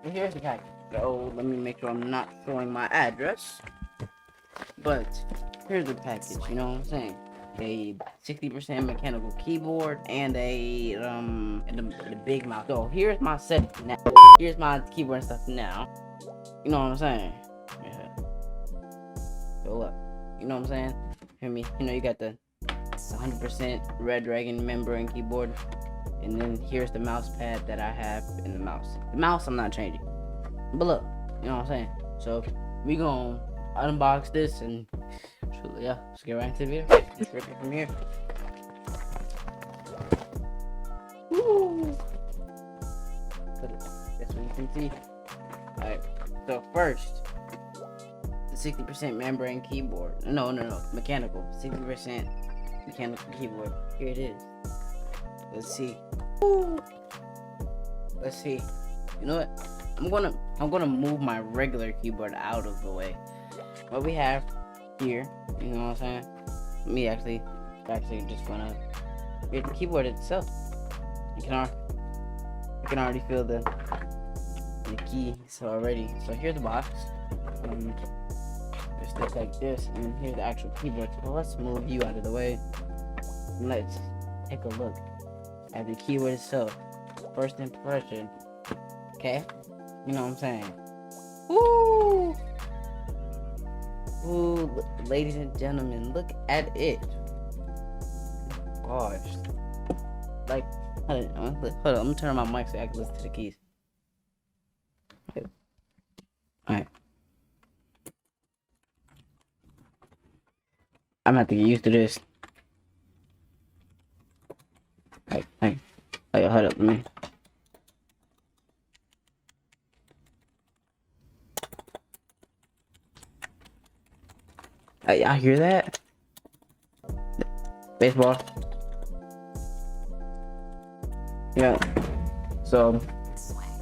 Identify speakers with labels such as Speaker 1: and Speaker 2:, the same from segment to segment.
Speaker 1: Here's the package. So let me make sure I'm not showing my address. But here's the package. You know what I'm saying? A 60% mechanical keyboard and the big mouse. So here's my set now. Here's my keyboard and stuff now. You know what I'm saying? Yeah. So look. You know what I'm saying? Hear me? You know you got the 100% Red Dragon membrane keyboard. And then here's the mouse pad that I have in the mouse. The mouse I'm not changing. But look, you know what I'm saying? So we gonna unbox this and yeah, let's get right into the video. Let's rip it from here. Woo! That's what you can see. Alright, so first, the 60% membrane keyboard. No, mechanical. 60% mechanical keyboard. Here it is. Let's see. Woo! Let's see. You know what? I'm gonna move my regular keyboard out of the way. What we have here, you know what I'm saying? Me actually just gonna get the keyboard itself. You can already feel the keys already. So here's the box. It's just like this, and here's the actual keyboard. So let's move you out of the way. And let's take a look at the keyboard itself. First impression. Okay? You know what I'm saying? Woo! Ooh, ladies and gentlemen, look at it. Gosh. Like, hold on, I'm gonna turn on my mic so I can listen to the keys. Okay. Alright. I'm gonna have to get used to this. Hey, hold up, let me. Y'all hear that? Baseball. Yeah. So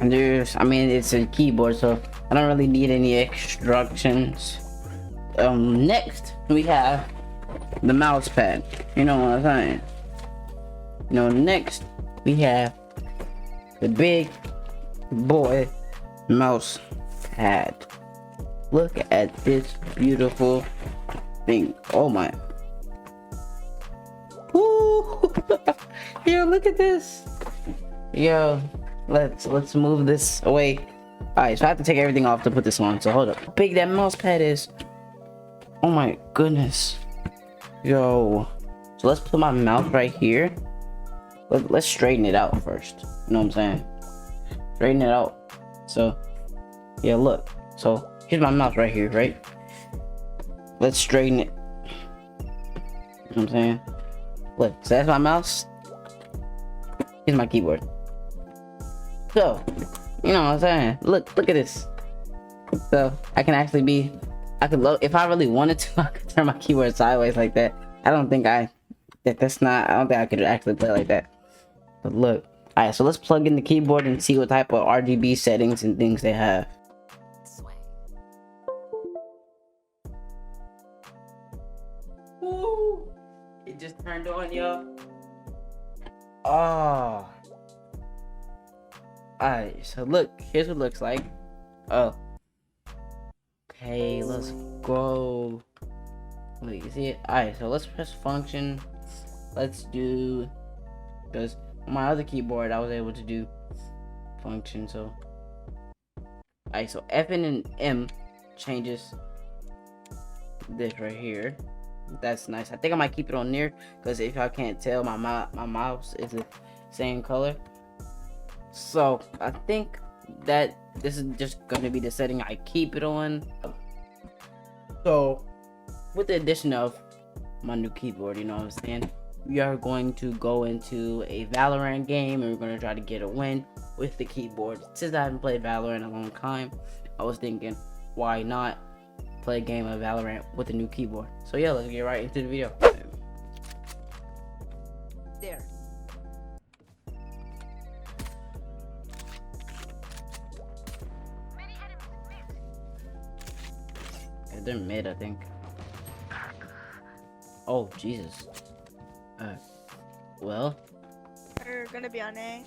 Speaker 1: it's a keyboard, so I don't really need any instructions. Next we have the mouse pad. You know what I'm saying? Next we have the big boy mouse pad. Look at this beautiful thing. Oh my. Woo! Yo, look at this. Yo, let's move this away. Alright, so I have to take everything off to put this on. So hold up. How big that mouse pad is. Oh my goodness. Yo. So let's put my mouse right here. Let's straighten it out first. You know what I'm saying? Straighten it out. So yeah, look. So here's my mouse right here, right? Let's straighten it. You know what I'm saying? Look, so that's my mouse. Here's my keyboard. So, you know what I'm saying? Look at this. So I can actually if I really wanted to, I could turn my keyboard sideways like that. I don't think I could actually play like that. But look. Alright, so let's plug in the keyboard and see what type of RGB settings and things they have. Woo! It just turned on, y'all. Oh. Alright, so look, here's what it looks like. Oh. Okay, let's go. Wait, you see it? Alright, so let's press function. Let's do, because on my other keyboard I was able to do function, so. Alright, so F and M changes this right here. That's nice. I think I might keep it on there, because if y'all can't tell, my mouse is the same color. So I think that this is just going to be the setting I keep it on. So with the addition of my new keyboard, you know what I'm saying, we are going to go into a Valorant game, and we're going to try to get a win with the keyboard. Since I haven't played Valorant in a long time, I was thinking, why not play a game of Valorant with a new keyboard? So yeah, let's get right into the video. There. Yeah, they're mid, I think. Oh Jesus. Well.
Speaker 2: We're gonna be on A.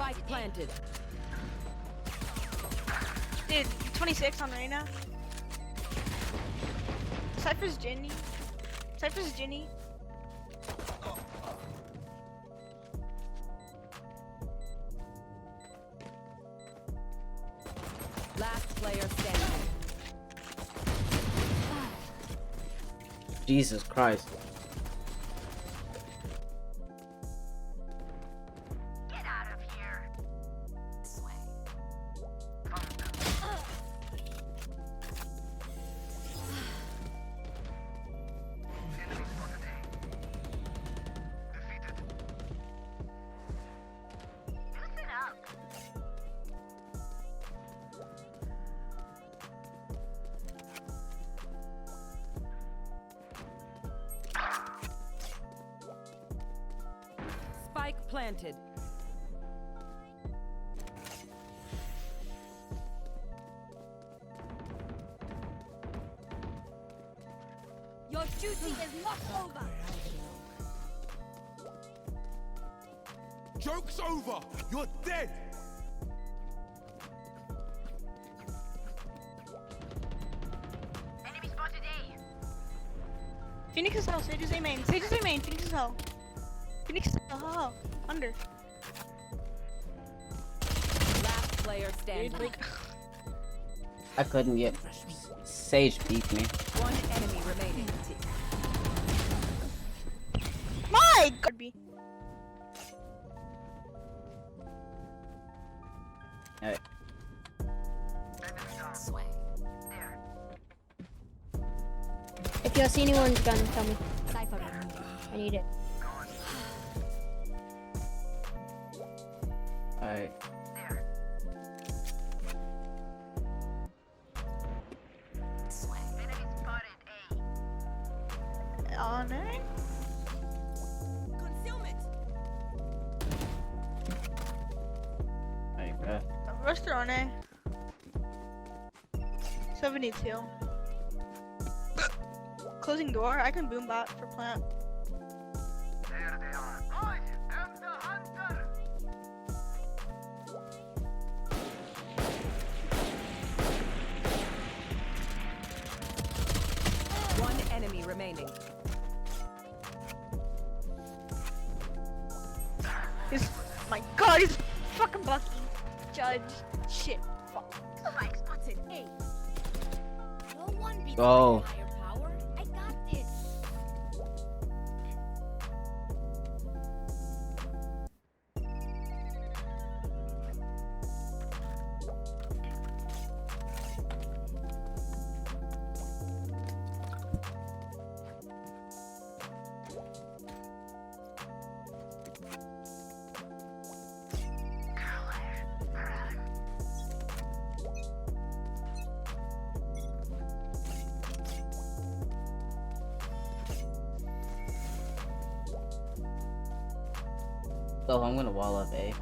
Speaker 2: Spike planted.
Speaker 3: Dude, 26 on Reyna. Cypher's Ginny. Cypher's Ginny.
Speaker 2: Last player standing.
Speaker 1: Jesus Christ.
Speaker 4: Get out of here. Listen up.
Speaker 2: Spike planted.
Speaker 4: Your duty is not over.
Speaker 5: Joke's over! You're dead!
Speaker 4: Enemy spotted A.
Speaker 3: Phoenix is hell. Sage is A main. Sage is A main. Phoenix is hell. Phoenix is hell. Under.
Speaker 2: Last player standing.
Speaker 1: I couldn't get. Sage beat me.
Speaker 2: One enemy remaining.
Speaker 3: My God. B.
Speaker 1: Alright.
Speaker 6: If you see anyone's gun, tell me. I need it.
Speaker 1: Alright.
Speaker 3: Honor.
Speaker 1: Alright, bro.
Speaker 3: Rush through on A. 72. Closing door. I can boom bot for plant.
Speaker 4: There they are. I am the hunter.
Speaker 2: One enemy remaining.
Speaker 3: He's, my God, he's fucking Bucky. Judge. Shit. Fuck.
Speaker 4: Spike spotted A. No one beats
Speaker 1: Go.
Speaker 4: my higher power. I got this.
Speaker 1: So I'm gonna wall up A.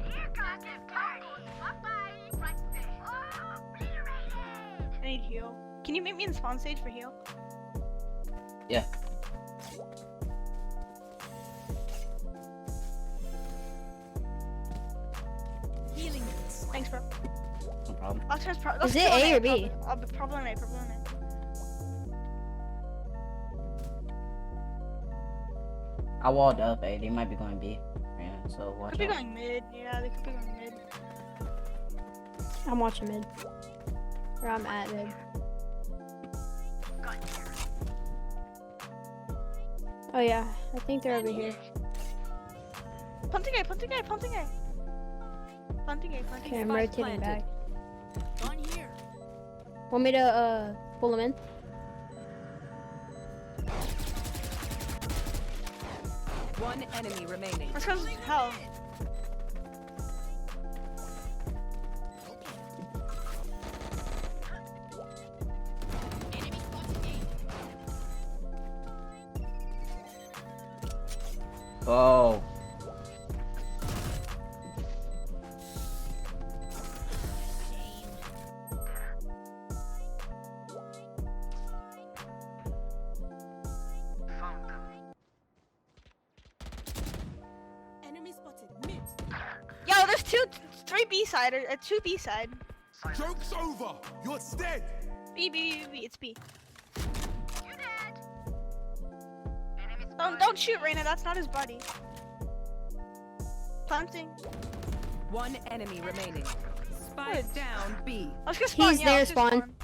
Speaker 4: Here comes the party. Bye-bye. Right there. Oh, obliterated.
Speaker 3: I need heal. Can you meet me in spawn stage for heal?
Speaker 1: Yeah.
Speaker 4: Healing.
Speaker 3: Thanks, bro.
Speaker 1: No problem.
Speaker 6: Is it A or B?
Speaker 3: I'll be probably on A. Probably on A.
Speaker 1: I walled up A. They might be going B. Yeah, so watch
Speaker 3: Could be
Speaker 1: out.
Speaker 3: going mid. Yeah, they could be going mid.
Speaker 6: I'm watching mid. Or I'm at mid. Oh yeah, I think they're over here.
Speaker 3: Punting A. Punting A. Punting A. Punting A. Punting
Speaker 6: Okay,
Speaker 3: A.
Speaker 6: I'm
Speaker 2: Spike
Speaker 6: rotating
Speaker 2: planted.
Speaker 6: back.
Speaker 4: On here.
Speaker 6: Want me to pull them in?
Speaker 2: One enemy remaining.
Speaker 3: Let's go. Hell.
Speaker 4: Enemy spotted A.
Speaker 1: Oh.
Speaker 3: three B side or two B side.
Speaker 5: Joke's over. You're dead.
Speaker 3: B. It's B.
Speaker 4: You dead. Enemy spotted.
Speaker 3: Don't shoot, Reina. That's not his body. Planting.
Speaker 2: One enemy remaining. Spike down B.
Speaker 3: Let's go spawn.
Speaker 6: He's
Speaker 3: yeah,
Speaker 6: there,
Speaker 3: let's go
Speaker 6: spawn.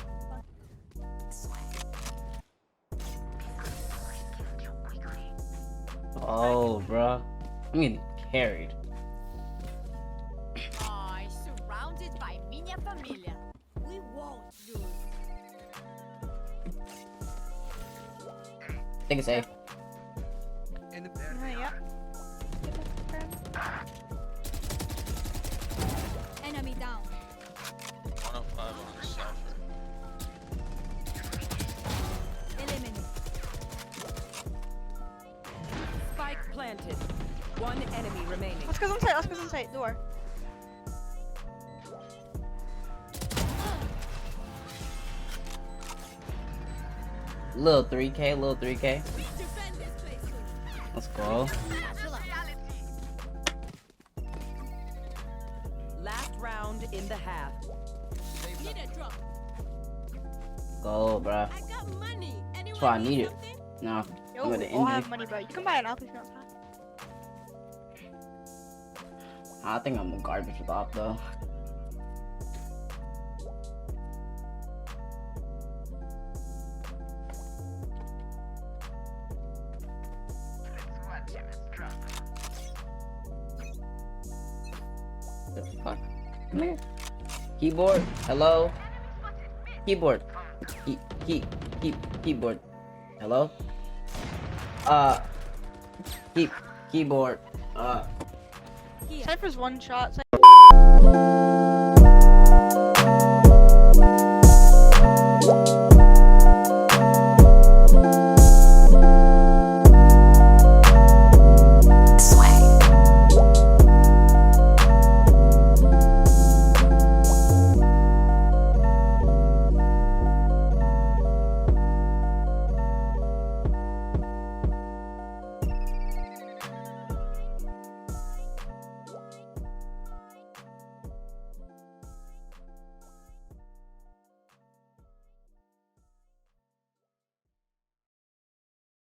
Speaker 1: Oh, bro. I'm getting carried.
Speaker 7: I surrounded by minha família. We won't lose.
Speaker 1: I think it's A.
Speaker 3: Yeah.
Speaker 7: Enemy down.
Speaker 8: 105 on the Cypher.
Speaker 7: Eliminate.
Speaker 2: Spike planted. One enemy remaining.
Speaker 3: Let's go inside. Let's go inside. Door.
Speaker 1: Little 3K, little 3K.
Speaker 7: Defend this place.
Speaker 1: Let's go.
Speaker 2: Last round in the half.
Speaker 7: Need a drop.
Speaker 1: Go, bro.
Speaker 7: I got money. Anyone
Speaker 1: That's why I
Speaker 7: need
Speaker 1: need it.
Speaker 7: something?
Speaker 1: No.
Speaker 3: Yo,
Speaker 1: I'm gonna
Speaker 3: I'll
Speaker 1: end
Speaker 3: have
Speaker 1: it.
Speaker 3: money, bro. You can buy an up if you don't have.
Speaker 1: I think I'm garbage with op though. The fuck? Come here. Keyboard. Hello. Keyboard. Keyboard. Hello. Keyboard.
Speaker 3: Cypher's one shot.